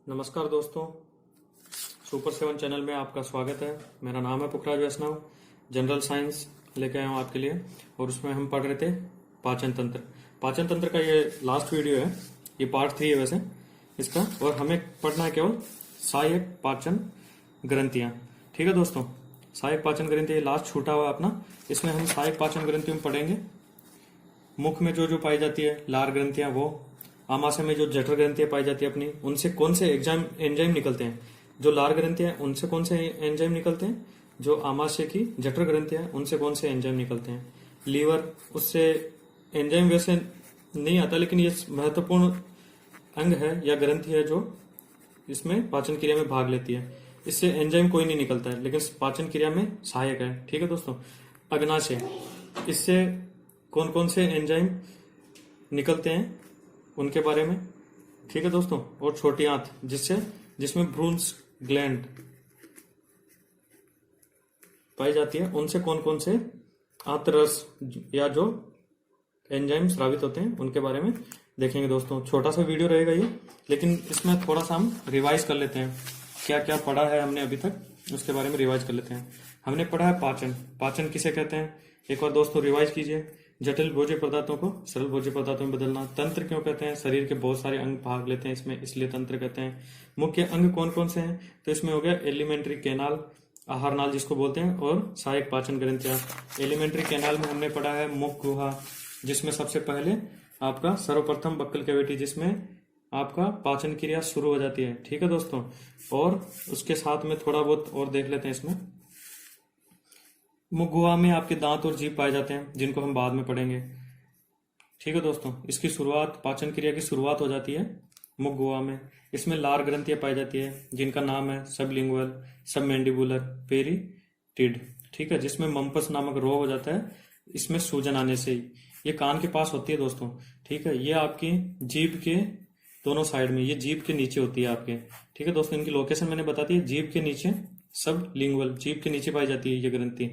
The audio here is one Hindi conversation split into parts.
नमस्कार दोस्तों, सुपर 7 चैनल में आपका स्वागत है। मेरा नाम है पुखराज वैष्णव। जनरल साइंस लेके आया हूँ आपके लिए और उसमें हम पढ़ रहे थे पाचन तंत्र। पाचन तंत्र का ये लास्ट वीडियो है, ये पार्ट 3 है वैसे इसका, और हमें पढ़ना है केवल सहायक पाचन ग्रंथियाँ। ठीक है दोस्तों, सहायक पाचन ग्रंथियाँ लास्ट छूटा हुआ अपना, इसमें हम सहायक पाचन ग्रंथियों में पढ़ेंगे। मुख में जो जो पाई जाती है लार ग्रंथियां, वो आमाशय में जो जठर ग्रंथियां पाई जाती है अपनी, उनसे कौन से एंजाइम निकलते हैं। जो लार ग्रंथियां हैं उनसे कौन से एंजाइम निकलते हैं, जो आमाशय की जठर ग्रंथियां हैं उनसे कौन से एंजाइम निकलते हैं। लीवर, उससे एंजाइम वैसे नहीं आता, लेकिन ये महत्वपूर्ण अंग है या ग्रंथि है जो इसमें पाचन क्रिया में भाग लेती है। इससे एंजाइम कोई नहीं निकलता है, लेकिन पाचन क्रिया में सहायक है। ठीक है दोस्तों। अग्नाशय, इससे कौन कौन से एंजाइम निकलते हैं उनके बारे में। ठीक है दोस्तों। और छोटी आंत, जिसमें ब्रून्स ग्लैंड पाई जाती है, उनसे कौन कौन से आंतरस या जो एंजाइम स्रावित होते हैं उनके बारे में देखेंगे दोस्तों। छोटा सा वीडियो रहेगा ये, लेकिन इसमें थोड़ा सा हम रिवाइज कर लेते हैं। क्या क्या पढ़ा है हमने अभी तक, उसके बारे में रिवाइज कर लेते हैं। हमने पढ़ा है पाचन किसे कहते हैं, एक बार दोस्तों रिवाइज कीजिए। जटिल भोज्य पदार्थों को सरल भोज्य पदार्थों में बदलना। तंत्र क्यों कहते हैं, शरीर के बहुत सारे अंग भाग लेते हैं इसमें, इसलिए तंत्र कहते हैं। मुख्य अंग कौन कौन से हैं, तो इसमें हो गया एलिमेंट्री कैनाल, आहार नाल जिसको बोलते हैं, और सहायक पाचन ग्रंथियां। एलिमेंट्री कैनाल में हमने पढ़ा है मुख गुहा, जिसमें सबसे पहले आपका सर्वप्रथम बक्कल कैविटी, जिसमें आपका पाचन क्रिया शुरू हो जाती है। ठीक है दोस्तों। और उसके साथ में थोड़ा बहुत और देख लेते हैं इसमें। मुख गुहा में आपके दांत और जीभ पाए जाते हैं, जिनको हम बाद में पढ़ेंगे। ठीक है दोस्तों। इसकी शुरुआत, पाचन क्रिया की शुरुआत हो जाती है मुख गुहा में। इसमें लार ग्रंथियां पाई जाती है, जिनका नाम है सबलिंगुअल, सबमैंडिबुलर, पेरिटिड। ठीक है, जिसमें मम्पस नामक रोग हो जाता है इसमें सूजन आने से ही। ये कान के पास होती है दोस्तों। ठीक है, ये आपकी जीभ के दोनों साइड में, ये जीभ के नीचे होती है आपके। ठीक है दोस्तों, इनकी लोकेशन मैंने बता दी है, जीभ के नीचे सब लिंगुअल, जीभ के नीचे पाई जाती है ये ग्रंथि।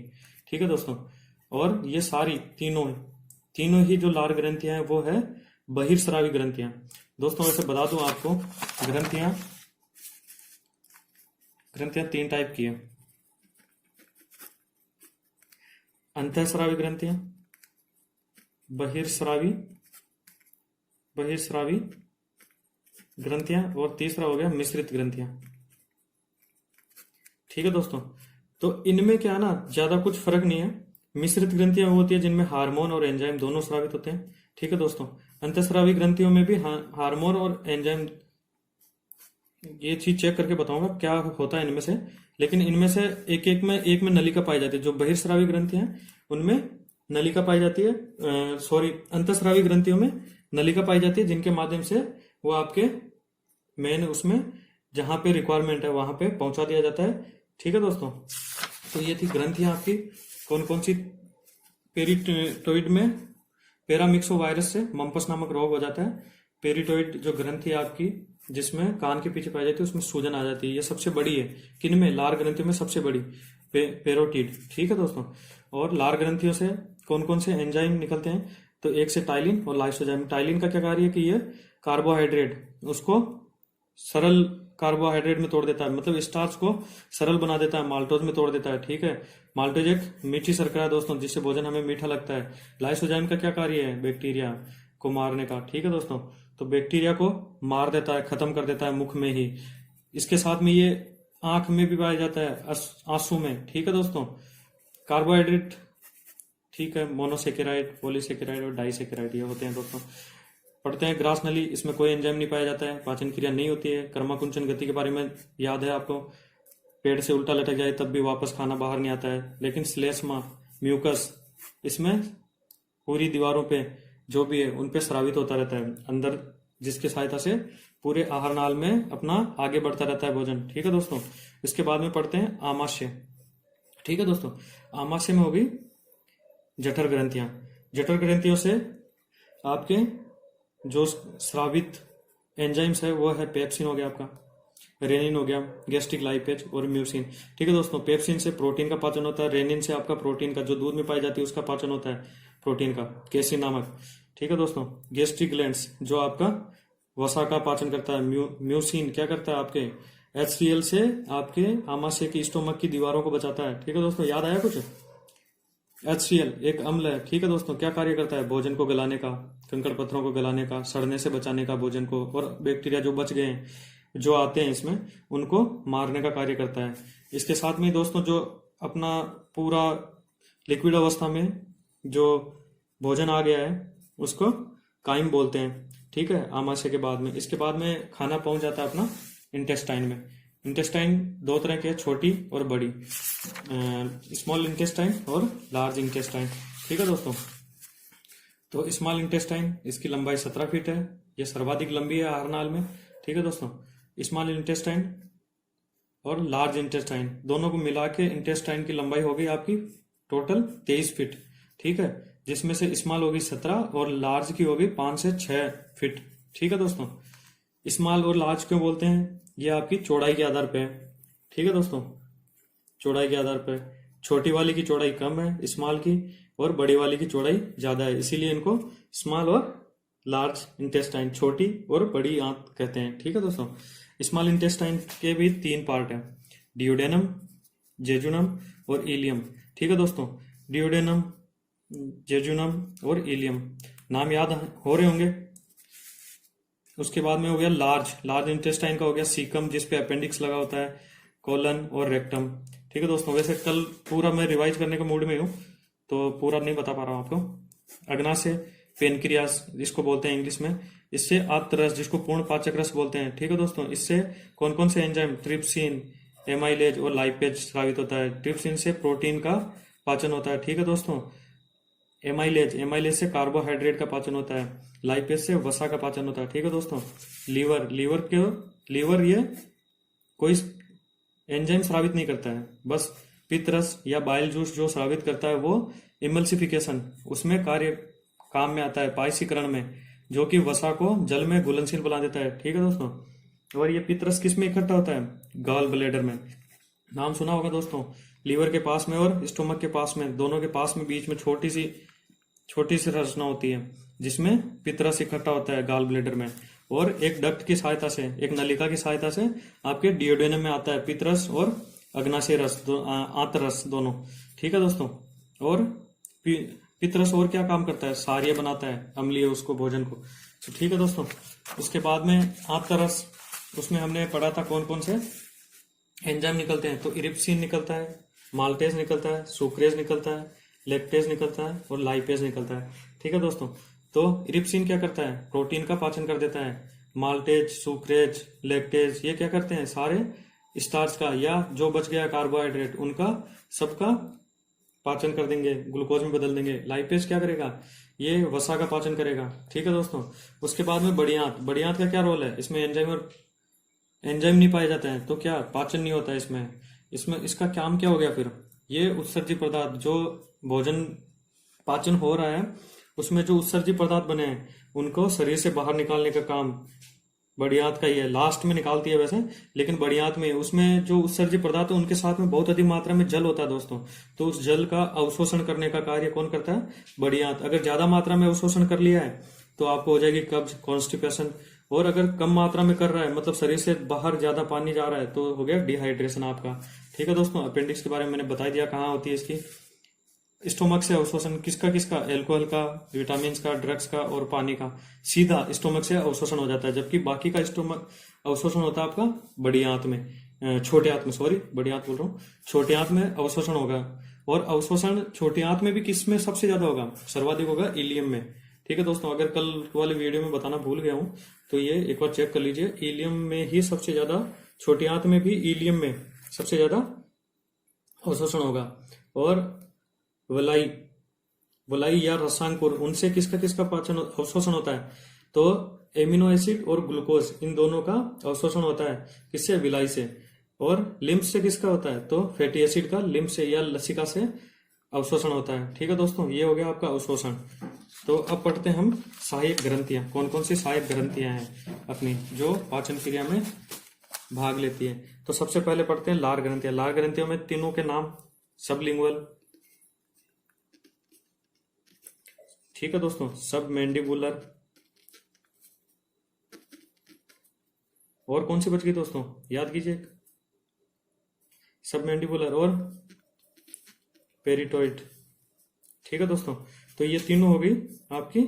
ठीक है दोस्तों। और ये सारी तीनों ही जो लार ग्रंथियां हैं वो है बहिर्स्रावी ग्रंथियां। दोस्तों वैसे बता दूं आपको, ग्रंथियां 3 टाइप की है। अंतःस्रावी ग्रंथियां, बहिर्स्रावी ग्रंथियां, और तीसरा हो गया मिश्रित ग्रंथियां। ठीक है दोस्तों। तो इनमें क्या ना, ज्यादा कुछ फर्क नहीं है। मिश्रित ग्रंथियां होती है जिनमें हार्मोन और एंजाइम दोनों स्रावित होते हैं। ठीक है दोस्तों। अंतःस्रावी ग्रंथियों में भी हार्मोन और एंजाइम, ये चीज चेक करके बताऊंगा क्या होता है इनमें से। लेकिन इनमें से एक में नलिका पाई जाती है। जो बहिर्स्रावी ग्रंथियां हैं उनमें नलिका पाई जाती है, अंतःस्रावी ग्रंथियों में नलिका पाई जाती है, जिनके माध्यम से वो आपके मेन उसमें जहां पे रिक्वायरमेंट है वहां पे पहुंचा दिया जाता है। ठीक है दोस्तों। तो ये थी ग्रंथियां आपकी कौन कौन सी। पेरिटोइड में पैरामिक्सो वायरस से मम्पस नामक रोग हो जाता है। पेरिटोइड जो ग्रंथि है आपकी, जिसमें कान के पीछे पाई जाती है, उसमें सूजन आ जाती है। ये सबसे बड़ी है। किन में, लार ग्रंथियों में सबसे बड़ी पेरोटिड। ठीक है दोस्तों। और लार ग्रंथियों से कौन कौन से एंजाइम निकलते हैं, तो एक से टाइलिन और लाइसोजाइम। टाइलिन का क्या कार्य है कि ये कार्बोहाइड्रेट, उसको सरल कार्बोहाइड्रेट में तोड़ देता है, मतलब स्टार्च को सरल बना देता है, माल्टोज में तोड़ देता है। ठीक है, माल्टोज एक मीठी शर्करा है दोस्तों, जिससे भोजन हमें मीठा लगता है। लाइसोजाइम का क्या कार्य है, बैक्टीरिया को मारने का। ठीक है दोस्तों। तो बैक्टीरिया को मार देता है, खत्म कर देता है मुख में ही। इसके साथ में ये आंख में भी पाया जाता है, आंसू में। ठीक है दोस्तों। कार्बोहाइड्रेट, ठीक है, मोनोसेकेराइड, पॉलीसेकेराइड और डाइसेकेराइड ये होते हैं दोस्तों। पढ़ते हैं ग्रास नली, इसमें कोई एंजाइम नहीं पाया जाता है, पाचन क्रिया नहीं होती है। कर्माकुंचन गति के बारे में याद है आपको, पेट से उल्टा लटक जाए तब भी वापस खाना बाहर नहीं आता है। लेकिन श्लेष्मा, म्यूकस, इसमें पूरी दीवारों पे जो भी है उन पे स्रावित होता रहता है अंदर, जिसकी सहायता से पूरे आहार नाल में अपना आगे बढ़ता रहता है भोजन। ठीक है दोस्तों। इसके बाद में पढ़ते हैं आमाशय। ठीक है दोस्तों। आमाशय में होगी जठर ग्रंथियां। जठर ग्रंथियों से आपके जो स्रावित एंजाइम्स है वो है पेप्सिन हो गया आपका, रेनिन हो गया, गैस्ट्रिक लाइपेज और म्यूसिन। ठीक है दोस्तों। पेप्सिन से प्रोटीन का पाचन होता है, रेनिन से आपका प्रोटीन का, जो दूध में पाई जाती है उसका पाचन होता है, प्रोटीन का, केसिन नामक। ठीक है दोस्तों। गैस्ट्रिक ग्लैंड्स, जो आपका वसा का पाचन करता है। म्यूसिन क्या करता है, आपके HCl से आपके आमाशय की स्टोमक की दीवारों को बचाता है। ठीक है दोस्तों, याद आया कुछ? HCl एक अम्ल है। ठीक है दोस्तों, क्या कार्य करता है? भोजन को गलाने का, कंकड़ पत्थरों को गलाने का, सड़ने से बचाने का भोजन को, और बैक्टीरिया जो बच गए हैं, जो आते हैं इसमें, उनको मारने का कार्य करता है। इसके साथ में दोस्तों जो अपना पूरा लिक्विड अवस्था में जो भोजन आ गया है उसको काइम बोलते हैं। ठीक है, आमाशय के बाद में, इसके बाद में खाना पहुंच जाता है अपना इंटेस्टाइन में। इंटेस्टाइन दो तरह के, छोटी और बड़ी, स्मॉल इंटेस्टाइन और लार्ज इंटेस्टाइन। ठीक है दोस्तों, तो स्मॉल इंटेस्टाइन, इसकी लंबाई 17 फीट है, यह सर्वाधिक लंबी है आहारनाल में। ठीक है दोस्तों, स्मॉल इंटेस्टाइन और लार्ज इंटेस्टाइन दोनों को मिला के इंटेस्टाइन की लंबाई होगी आपकी टोटल 23 फीट। ठीक है, जिसमें से स्मॉल होगी 17 और लार्ज की होगी 5 से 6 फीट। ठीक है दोस्तों, स्मॉल और लार्ज क्यों बोलते हैं? ये आपकी चौड़ाई के आधार पे है। ठीक है दोस्तों, चौड़ाई के आधार पे छोटी वाली की चौड़ाई कम है स्मॉल की, और बड़ी वाली की चौड़ाई ज्यादा है, इसीलिए इनको स्मॉल और लार्ज इंटेस्टाइन, छोटी और बड़ी आंत कहते हैं। ठीक है दोस्तों, स्मॉल इंटेस्टाइन के भी 3 पार्ट हैं, डियोडेनम, जेजुनम और इलियम। ठीक है दोस्तों, डियोडेनम, जेजुनम और इलियम नाम याद हो रहे होंगे। उसके बाद में हो गया लार्ज इंटेस्टाइन का हो गया सीकम, जिसपे अपेंडिक्स लगा होता है, कोलन और रेक्टम। ठीक है दोस्तों, वैसे कल पूरा मैं रिवाइज करने के मूड में हूँ तो पूरा नहीं बता पा रहा हूँ आपको। अग्नाशय, पेनक्रियास जिसको बोलते हैं इंग्लिश में, इससे आंत्ररस जिसको पूर्ण पाचक रस बोलते हैं। ठीक है दोस्तों, इससे कौन कौन से एंजाइम, ट्रिप्सिन, एमाइलेज और लाइपेज स्रावित होता है। ट्रिप्सिन से प्रोटीन का पाचन होता है। ठीक है दोस्तों, एमाइलेज से कार्बोहाइड्रेट का पाचन होता है, लाइपेज से वसा का पाचन होता है। ठीक है दोस्तों, लीवर ये कोई एंजाइम स्रावित नहीं करता है, बस पित्तरस या बाइल जूस जो स्रावित करता है वो इमल्सिफिकेशन, उसमें काम में आता है, पायसीकरण में, जो कि वसा को जल में घुलनशील बना देता है। ठीक है दोस्तों, और ये पित्तरस किस में इकट्ठा होता है? गॉल ब्लैडर में। नाम सुना होगा दोस्तों, लीवर के पास में और स्टोमक के पास में, दोनों के पास में बीच में छोटी सी रचना होती है जिसमें पित्तरस इकट्ठा होता है गॉल ब्लैडर में, और एक डक्ट की सहायता से, एक नलिका की सहायता से आपके डियोडेनम में आता है पित्तरस और अग्नाशय रस, आंतरस दोनों। ठीक है दोस्तों, और पित्तरस और क्या काम करता है? सार्य बनाता है, अम्लीय उसको, भोजन को। तो ठीक है दोस्तों, उसके बाद में आंतरस, उसमें हमने पढ़ा था कौन कौन से एंजाइम निकलते हैं। तो इरिप्सिन निकलता है, माल्टेज निकलता है, सुक्रेज निकलता है, लैक्टेज निकलता है और लाइपेज निकलता है। ठीक है दोस्तों, तो इरिप्सिन क्या करता है? प्रोटीन का पाचन कर देता है। माल्टेज, सुक्रेज, लैक्टेज ये क्या करते हैं? सारे स्टार्च का या जो बच गया कार्बोहाइड्रेट उनका सबका पाचन कर देंगे, ग्लूकोज में बदल देंगे। लाइपेज क्या करेगा? ये वसा का पाचन करेगा। ठीक है दोस्तों, उसके बाद में बड़ी आंत का क्या रोल है? इसमें एंजाइम नहीं पाए जाते हैं तो क्या पाचन नहीं होता है इसमें इसका काम क्या हो गया फिर? ये उत्सर्जी पदार्थ जो भोजन पाचन हो रहा है उसमें जो उत्सर्जी पदार्थ बने हैं उनको शरीर से बाहर निकालने का काम बड़ी आंत का ही है। लास्ट में निकालती है वैसे, लेकिन बड़ी आंत में उसमें जो उत्सर्जी पदार्थ है उनके साथ में बहुत अधिक मात्रा में जल होता है दोस्तों, तो उस जल का अवशोषण करने का कार्य कौन करता है? बड़ी आंत। अगर ज्यादा मात्रा में अवशोषण कर लिया है तो आपको हो जाएगी कब्ज, कॉन्स्टिपेशन, और अगर कम मात्रा में कर रहा है मतलब शरीर से बाहर ज्यादा पानी जा रहा है तो हो गया डिहाइड्रेशन आपका। ठीक है दोस्तों, अपेंडिक्स के बारे में मैंने बता दिया कहाँ होती है इसकी। स्टोमक से अवशोषण किसका? एल्कोहल का, विटामिन का, ड्रग्स का और पानी का सीधा स्टोमक से अवशोषण हो जाता है, जबकि बाकी का स्टोमक अवशोषण होता है आपका बड़ी आंत में, छोटे आंत में, सॉरी बड़ी आंत बोल रहा हूँ, छोटे आंत में अवशोषण होगा। और अवशोषण छोटी आंत में भी किस में सबसे ज्यादा होगा? सर्वाधिक होगा इलियम में। ठीक है दोस्तों, अगर कल वाले वीडियो में बताना भूल गया हूँ तो ये एक बार चेक कर लीजिए, इलियम में ही सबसे ज्यादा, छोटी आंत में भी इलियम में सबसे ज्यादा अवशोषण होगा। और वलाई या रसांकुर, उनसे किसका किसका पाचन अवशोषण होता है? तो एमिनो एसिड और ग्लूकोज इन दोनों का अवशोषण होता है। किससे? विलाई से। और लिम्फ से किसका होता है? तो फैटी एसिड का लिम्फ से या लसिका से अवशोषण होता है। ठीक है दोस्तों, ये हो गया आपका अवशोषण। तो अब पढ़ते हैं हम सहायक ग्रंथियां, कौन कौन सी सहायक ग्रंथियां हैं अपनी जो पाचन क्रिया में भाग लेती है। तो सबसे पहले पढ़ते हैं लार ग्रंथियां। लार ग्रंथियों में तीनों के नाम, सबलिंगुअल, ठीक है दोस्तों, सब मैंडिबुलर, और कौन सी बच गई दोस्तों, याद कीजिए। सबमैंडिबुलर और पेरिटोइड। ठीक है दोस्तों, तो ये तीनों हो गई आपकी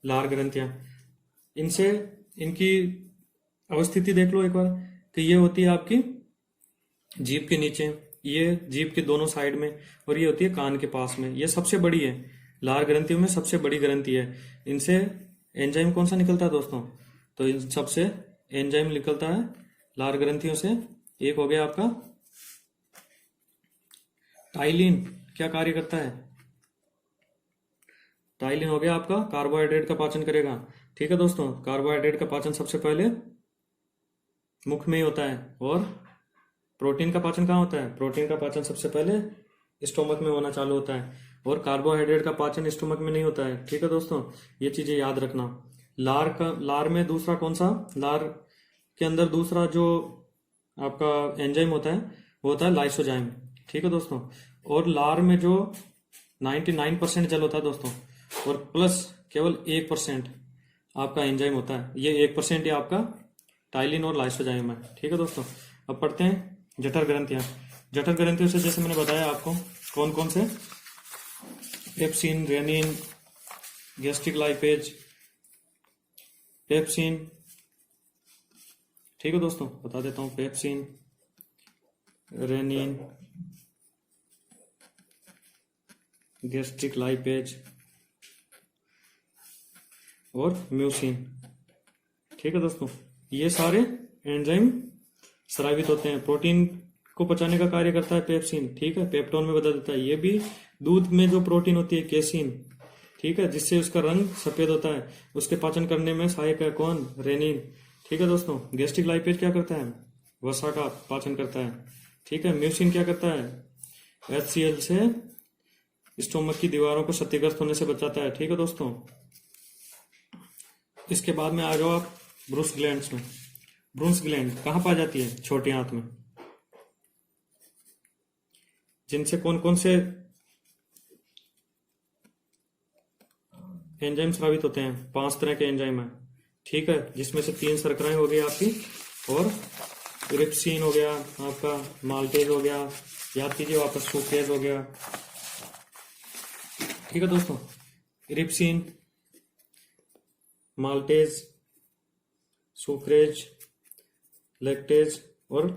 लार ग्रंथियां। इनसे इनकी अवस्थिति देख लो एक बार, कि ये होती है आपकी जीभ के नीचे, ये जीभ के दोनों साइड में, और ये होती है कान के पास में। ये सबसे बड़ी है, लार ग्रंथियों में सबसे बड़ी ग्रंथि है। इनसे एंजाइम कौन सा निकलता है दोस्तों, तो इन सबसे एंजाइम निकलता है लार ग्रंथियों से। एक हो गया आपका टाइलिन, क्या कार्य करता है, टाइलिन हो गया आपका कार्बोहाइड्रेट का पाचन करेगा। ठीक है दोस्तों, कार्बोहाइड्रेट का पाचन सबसे पहले मुख में ही होता है, और प्रोटीन का पाचन कहाँ होता है, प्रोटीन का पाचन सबसे पहले स्टोमक में होना चालू होता है, और कार्बोहाइड्रेट का पाचन स्टोमक में नहीं होता है। ठीक है दोस्तों, ये चीजें याद रखना। लार में दूसरा कौन सा, लार के अंदर दूसरा जो आपका एंजाइम होता है वो होता है लाइसोजाइम। ठीक है दोस्तों, और लार में जो 99% जल होता है दोस्तों, और प्लस केवल 1% आपका एंजाइम होता है। ये 1% ही आपका टाइलिन और लाइसोजाइम है। ठीक है दोस्तों, अब पढ़ते हैं जठर ग्रंथियां। जठर ग्रंथियों से जैसे मैंने बताया आपको कौन कौन से, pepsin, rennin, gastric lipase, pepsin. ठीक है दोस्तों, बता देता हूं, पेप्सिन, रेनिन, गैस्ट्रिक लाइपेज और म्यूसिन। ठीक है दोस्तों, ये सारे एंजाइम स्रावित होते हैं। प्रोटीन को पचाने का कार्य करता है पेप्सिन, ठीक है, पेप्टोन में बदल देता है। ये भी दूध में जो प्रोटीन होती है केसिन, ठीक है, जिससे उसका रंग सफेद होता है, उसके पाचन करने में सहायक है कौन, रेनिन। ठीक है दोस्तों, गैस्ट्रिक लाइपेज क्या करता है, वसा का पाचन करता है। ठीक है, म्यूसिन क्या करता है, HCl से स्टोमक की दीवारों को क्षतिग्रस्त होने से बचाता है। ठीक है दोस्तों, इसके बाद में आ जाओ आप ब्रूस ग्लैंड्स में। ब्रूस ग्लैंड कहाँ पाई जाती है, छोटे आंत में, जिनसे कौन कौन से एंजाइम स्रावित होते हैं, 5 तरह के एंजाइम है। ठीक है, जिसमें से 3 शर्कराएं हो गई आपकी, और रिप्सिन हो गया आपका, माल्टेज हो गया, याद कीजिए वापस, सुक्रेज हो गया। ठीक है दोस्तों, रिप्सिन, माल्टेज, सुक्रेज, लैक्टेज और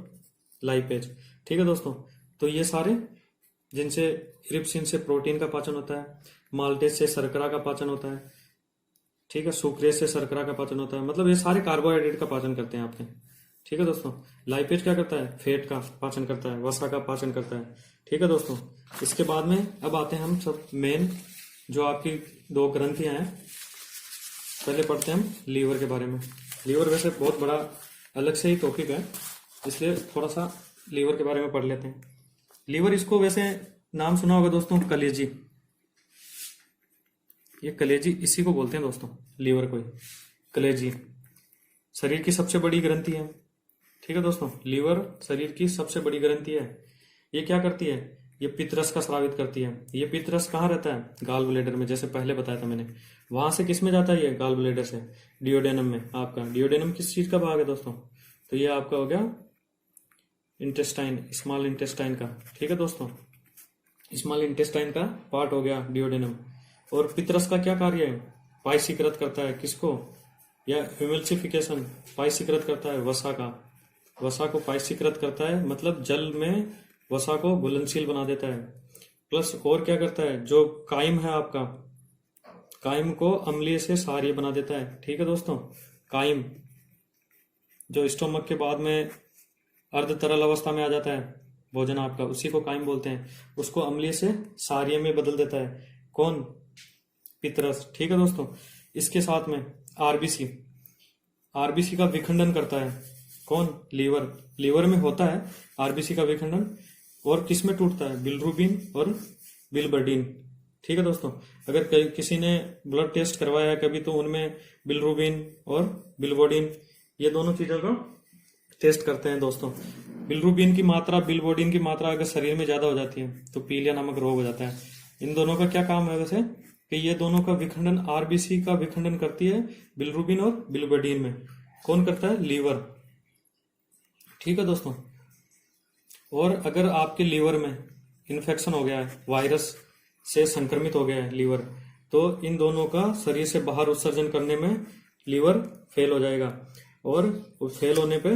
लाइपेज। ठीक है दोस्तों, तो ये सारे, जिनसे रिप्सिन से प्रोटीन का पाचन होता है, माल्टेज से शर्करा का पाचन होता है, ठीक है, सुक्रेज से शर्करा का पाचन होता है, मतलब ये सारे कार्बोहाइड्रेट का पाचन करते हैं आपके। ठीक है दोस्तों, लाइपेज क्या करता है, फैट का पाचन करता है, वसा का पाचन करता है। ठीक है दोस्तों, इसके बाद में अब आते हैं हम सब मेन जो आपकी 2 ग्रंथियां हैं। पहले पढ़ते हैं हम लीवर के बारे में। लीवर वैसे बहुत बड़ा अलग से ही टॉपिक है, इसलिए थोड़ा सा लीवर के बारे में पढ़ लेते हैं। लीवर, इसको वैसे नाम सुना होगा दोस्तों, कलेजी। ये कलेजी इसी को बोलते हैं दोस्तों, लीवर को ही कलेजी। शरीर की सबसे बड़ी ग्रंथि है। ठीक है दोस्तों, लीवर शरीर की सबसे बड़ी ग्रंथि है। ये क्या करती है, ये पित्तरस का स्रावित करती है। ये पित्तरस कहाँ रहता है, गाल ब्लेडर में, जैसे पहले बताया था मैंने। वहां से किस में जाता है, ये गाल ब्लेडर से डियोडेनम में। आपका डियोडेनम किस चीज का भाग है दोस्तों, तो ये आपका हो गया इंटेस्टाइन, स्मॉल इंटेस्टाइन का। ठीक है दोस्तों, स्मॉल इंटेस्टाइन का पार्ट हो गया डियोडेनम। और पित्तरस का क्या कार्य है, पाइसीकृत करता है किसको, या इमल्सिफिकेशन, पाइसीकृत करता है वसा का। वसा को पाइसीकृत करता है, मतलब जल में वसा को घुलनशील बना देता है। प्लस और क्या करता है, जो काइम है आपका, काइम को अम्लीय से क्षारीय बना देता है। ठीक है दोस्तों, काइम जो स्टोमक के बाद में अर्ध तरल अवस्था में आ जाता है भोजन आपका, उसी को काइम बोलते हैं। उसको अम्लीय से क्षारीय में बदल देता है कौन, पित्तरस। ठीक है दोस्तों, इसके साथ में आरबीसी, आरबीसी का विखंडन करता है कौन, लीवर। लीवर में होता है आरबीसी का विखंडन, और किस में टूटता है, बिलरुबिन और बिलबर्डिन। ठीक है दोस्तों, अगर किसी ने ब्लड टेस्ट करवाया है कभी, तो उनमें बिलरुबिन और बिलबोडिन, ये दोनों चीजों का टेस्ट करते हैं दोस्तों। बिलरुबिन की मात्रा, बिलबोडिन की मात्रा अगर शरीर में ज्यादा हो जाती है तो पीलिया नामक रोग हो जाता है। इन दोनों का क्या काम है वैसे, कि ये दोनों का विखंडन, आरबीसी का विखंडन करती है बिलरुबिन और बिलबर्डिन में। कौन करता है, लीवर। ठीक है दोस्तों। और अगर आपके लीवर में इन्फेक्शन हो गया है, वायरस से संक्रमित हो गया है लीवर, तो इन दोनों का शरीर से बाहर उत्सर्जन करने में लीवर फेल हो जाएगा। और फेल होने पे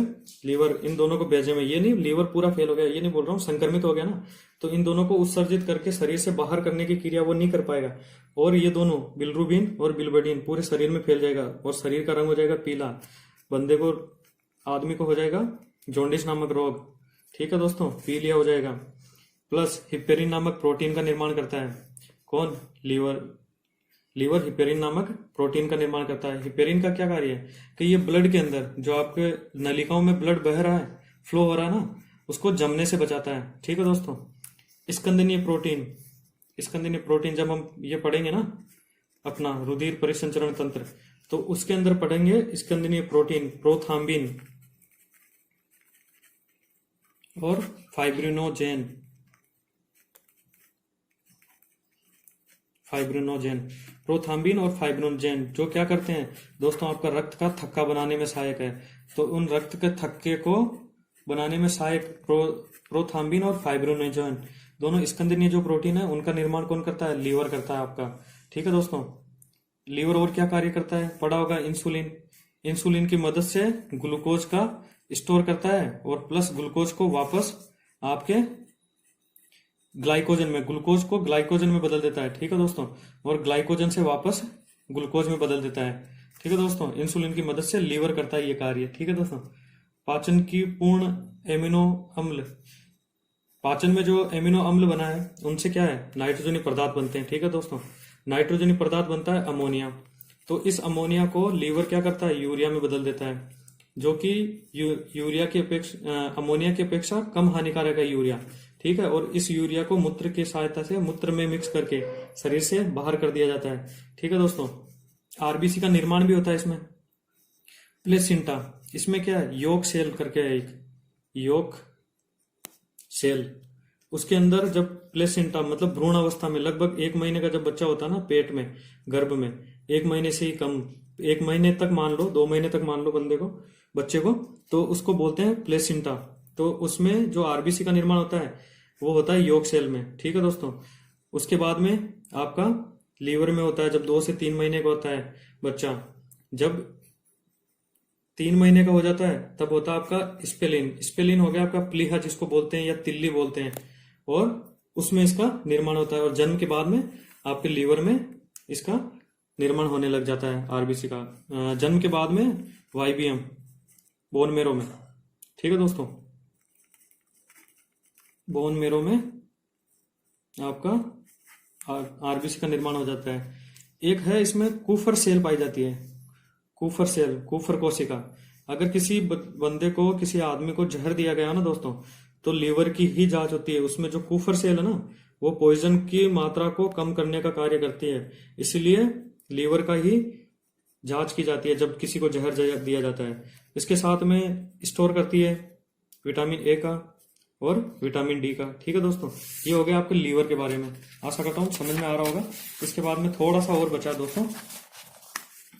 लीवर इन दोनों को भेजे में, ये नहीं लीवर पूरा फेल हो गया, ये नहीं बोल रहा हूँ, संक्रमित हो गया ना, तो इन दोनों को उत्सर्जित करके शरीर से बाहर करने की क्रिया वो नहीं कर पाएगा। और ये दोनों बिलरुबिन और बिलबेडिन पूरे शरीर में फैल जाएगा और शरीर का रंग हो जाएगा पीला। बंदे को, आदमी को हो जाएगा जॉन्डिस नामक रोग। ठीक है दोस्तों, पीलिया हो जाएगा। प्लस हिपेरिन नामक प्रोटीन का निर्माण करता है। कौन? लीवर। लीवर हिपेरिन नामक प्रोटीन का निर्माण करता है। हिपेरिन का क्या कार्य है कि ये ब्लड के अंदर जो आपके नलिकाओं में ब्लड बह रहा है, फ्लो हो रहा है ना, उसको जमने से बचाता है। ठीक है दोस्तों। स्कंदनीय प्रोटीन, स्कंदनीय प्रोटीन जब हम ये पढ़ेंगे ना अपना रुधिर परिसंचरण तंत्र, तो उसके अंदर पढ़ेंगे स्कंदनीय प्रोटीन, प्रोथाम्बिन और फाइब्रिनोजेन। फाइब्रिनोजेन, प्रोथाम्बिन और फाइब्रिनोजेन जो क्या करते हैं दोस्तों, आपका रक्त का थक्का बनाने में सहायक है। तो उन रक्त के थक्के को बनाने में सहायक प्रोथाम्बिन और फाइब्रिनोजेन दोनों स्कंदनीय जो प्रोटीन है, उनका निर्माण कौन करता है? लीवर करता है आपका। ठीक है दोस्तों। लीवर और क्या कार्य करता है? पढ़ा होगा इंसुलिन। इंसुलिन की मदद से ग्लूकोज का स्टोर करता है और प्लस ग्लूकोज को वापस आपके ग्लाइकोजन में, ग्लूकोज को ग्लाइकोजन में बदल देता है। ठीक है दोस्तों। और ग्लाइकोजन से वापस ग्लूकोज में बदल देता है। ठीक है दोस्तों। इंसुलिन की मदद से लीवर करता है ये कार्य। ठीक है दोस्तों। पाचन की पूर्ण एमिनो अम्ल, पाचन में जो एमिनो अम्ल बना है उनसे क्या है? नाइट्रोजनी पदार्थ बनते हैं। ठीक है दोस्तों। नाइट्रोजनी पदार्थ बनता है अमोनिया। तो इस अमोनिया को लीवर क्या करता है? यूरिया में बदल देता है, जो कि यूरिया की अपेक्षा, अमोनिया की अपेक्षा कम हानिकारक है यूरिया। ठीक है। और इस यूरिया को मूत्र की सहायता से मूत्र में मिक्स करके शरीर से बाहर कर दिया जाता है। ठीक है दोस्तों। आरबीसी का निर्माण भी होता है इसमें। प्लेसेंटा, इसमें क्या है? योक सेल करके है एक, योक सेल। उसके अंदर जब प्लेसेंटा मतलब भ्रूण अवस्था में लगभग 1 महीने का जब बच्चा होता है ना पेट में, गर्भ में, 1 महीने से ही कम, 1 महीने तक मान लो, 2 महीने तक मान लो बंदे को, बच्चे को, तो उसको बोलते हैं प्लेसेंटा। तो उसमें जो आरबीसी का निर्माण होता है वो होता है योक सेल में। ठीक है दोस्तों। उसके बाद में आपका लीवर में होता है जब 2 से 3 महीने का होता है बच्चा। जब 3 महीने का हो जाता है तब होता है आपका स्पेलिन। स्पेलिन हो गया आपका प्लीहा जिसको बोलते हैं, या तिल्ली बोलते हैं, और उसमें इसका निर्माण होता है। और जन्म के बाद में आपके लीवर में इसका निर्माण होने लग जाता है आरबीसी का। जन्म के बाद में वाईबीएम, बोन मेरो में। ठीक है दोस्तों। बोन मेरो में आपका आरबीसी का निर्माण हो जाता है। एक है इसमें कूफर सेल पाई जाती है, कूफर सेल, कूफर कोशिका। अगर किसी बंदे को, किसी आदमी को जहर दिया गया ना दोस्तों, तो लीवर की ही जांच होती है। उसमें जो कूफर सेल है ना, वो पॉइजन की मात्रा को कम करने का कार्य करती है। इसलिए लीवर का ही जांच की जाती है जब किसी को जहर दिया जाता है। इसके साथ में स्टोर करती है विटामिन ए का और विटामिन डी का। ठीक है दोस्तों। ये हो गया आपके लीवर के बारे में। आशा करता हूँ समझ में आ रहा होगा। इसके बाद में थोड़ा सा और बचा दोस्तों,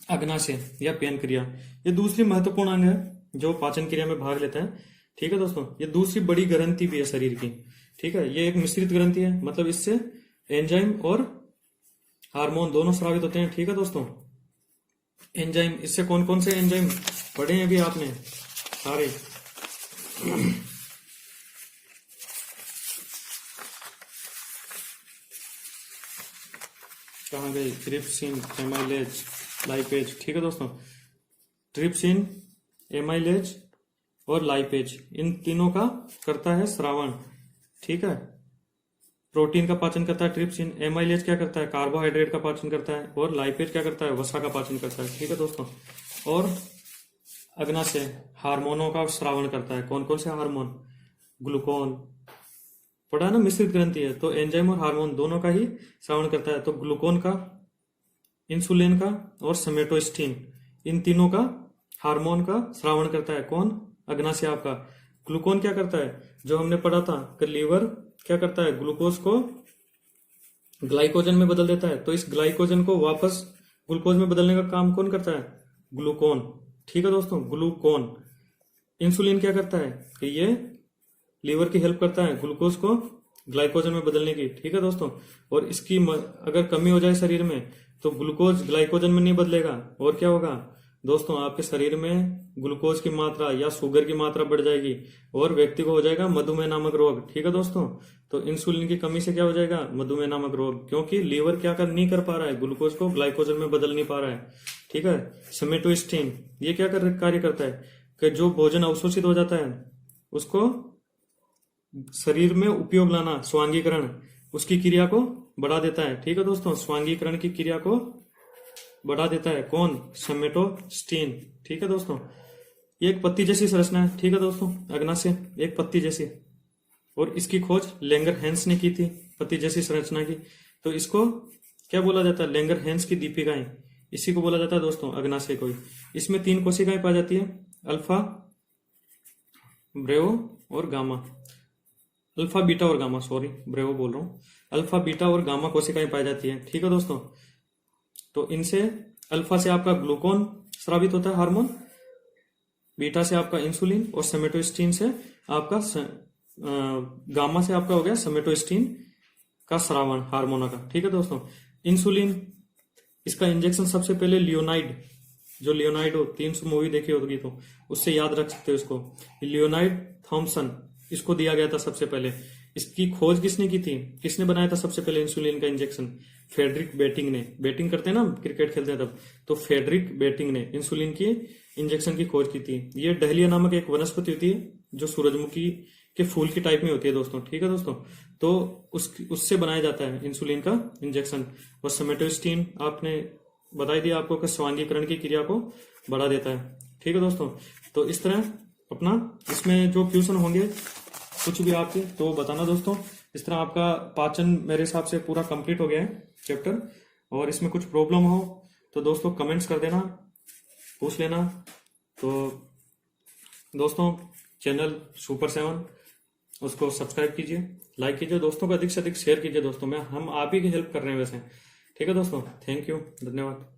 अग्नाशय या पेन क्रिया। ये दूसरी महत्वपूर्ण अंग है जो पाचन क्रिया में भाग लेता है। ठीक है दोस्तों। ये दूसरी बड़ी ग्रंथि भी है शरीर की। ठीक है। ये एक मिश्रित ग्रंथि है, मतलब इससे एंजाइम और हार्मोन दोनों स्रावित होते हैं। ठीक है दोस्तों। एंजाइम, इससे कौन कौन से एंजाइम पढ़े हैं अभी आपने? सारे। कहाँ गई? Trypsin, amylase, lipase. ठीक है दोस्तों। ट्रिप्सिन, एमाइलेज और लाइपेज, इन तीनों का करता है श्रावण। ठीक है। प्रोटीन का पाचन करता है ट्रिप्सिन, एमाइलेज क्या करता है? कार्बोहाइड्रेट का पाचन करता है, और लाइपेज क्या करता है? वसा का पाचन करता है। ठीक है दोस्तों। और अग्नाशय हार्मोनों का श्रावण करता है। कौन कौन से हार्मोन? ग्लूकोन, पढ़ा ना, मिश्रित ग्रंथि है तो एंजाइम और हार्मोन दोनों का ही श्रावण करता है। तो ग्लूकोन का, इंसुलिन का और सोमेटोस्टिन, इन तीनों का हार्मोन का श्रावण करता है। कौन? अग्नाशय आपका। ग्लूकोन क्या करता है? जो हमने पढ़ा था कि लीवर क्या करता है? ग्लूकोज को ग्लाइकोजन में बदल देता है। तो इस ग्लाइकोजन को वापस ग्लूकोज में बदलने का काम कौन करता है? ग्लूकोन। ठीक है दोस्तों। ग्लूकोन। इंसुलिन क्या करता है कि ये लीवर की हेल्प करता है ग्लूकोज को ग्लाइकोजन में बदलने की, ठीक है दोस्तों। और इसकी अगर कमी हो जाए शरीर में तो ग्लूकोज ग्लाइकोजन में नहीं बदलेगा, और क्या होगा दोस्तों, आपके शरीर में ग्लूकोज की मात्रा या शुगर की मात्रा बढ़ जाएगी और व्यक्ति को हो जाएगा मधुमेह नामक रोग, ठीक है दोस्तों। तो इंसुलिन की कमी से क्या हो जाएगा, मधुमेह नामक रोग, क्योंकि लीवर क्या नहीं कर पा रहा है, ग्लूकोज को ग्लाइकोजन में बदल नहीं पा रहा है, ठीक है। सोमेटोस्टिन ये क्या कार्य करता है कि जो भोजन अवशोषित हो जाता है उसको शरीर में उपयोग लाना, स्वांगीकरण, उसकी क्रिया को बढ़ा देता है, ठीक है दोस्तों। स्वांगीकरण की क्रिया को बढ़ा देता है कौन, सोमेटोस्टिन, ठीक है दोस्तों। ये एक पत्ती जैसी संरचना है, ठीक है दोस्तों, अग्नाशय एक पत्ती जैसी, और इसकी खोज लेंगर हैंस ने की थी, पत्ती जैसी संरचना की। तो इसको क्या बोला जाता है, लेंगर हैंस की दीपिकाएं, इसी को बोला जाता है दोस्तों अग्नाशय को। इसमें 3 कोशिकाएं पाई जाती है, अल्फा, ब्रेवो और गामा, अल्फा बीटा और गामा, सॉरी ब्रेवो बोल रहा हूं, अल्फा बीटा और गामा कोशिकाएं पाई जाती है, ठीक है दोस्तों। तो इनसे अल्फा से आपका ग्लूकोन स्रावित होता है हार्मोन, बीटा से आपका इंसुलिन, और सोमेटोस्टिन से आपका गामा से आपका हो गया सोमेटोस्टिन का स्रावण हार्मोन का, ठीक है दोस्तों। इंसुलिन इसका इंजेक्शन सबसे पहले लियोनाइड, जो लियोनाइड हो 300 मूवी देखी होगी तो उससे याद रख सकते हो इसको, लियोनाइड थॉम्सन, इसको दिया गया था सबसे पहले। इसकी खोज किसने की थी, किसने बनाया था सबसे पहले इंसुलिन का इंजेक्शन, फेडरिक बेटिंग ने। बेटिंग करते हैं ना, क्रिकेट खेलते हैं तब, तो फेडरिक बेटिंग ने इंसुलिन की इंजेक्शन की खोज की थी। ये डहलिया नामक एक वनस्पति होती है जो सूरजमुखी के फूल की टाइप में होती है दोस्तों, ठीक है दोस्तों। तो उससे बनाया जाता है इंसुलिन का इंजेक्शन। और सोमेटोस्टिन आपने बता दिया आपको कि स्वांगीकरण की क्रिया को बढ़ा देता है, ठीक है दोस्तों। तो इस तरह अपना इसमें जो क्वेश्चन होंगे कुछ भी आपके तो बताना दोस्तों। इस तरह आपका पाचन मेरे हिसाब से पूरा कंप्लीट हो गया है चैप्टर, और इसमें कुछ प्रॉब्लम हो तो दोस्तों कमेंट्स कर देना, पूछ लेना। तो दोस्तों चैनल सुपर 7 उसको सब्सक्राइब कीजिए, लाइक कीजिए, दोस्तों को अधिक से अधिक शेयर कीजिए दोस्तों। हम आप ही की हेल्प कर रहे हैं वैसे, ठीक है दोस्तों। थैंक यू, धन्यवाद।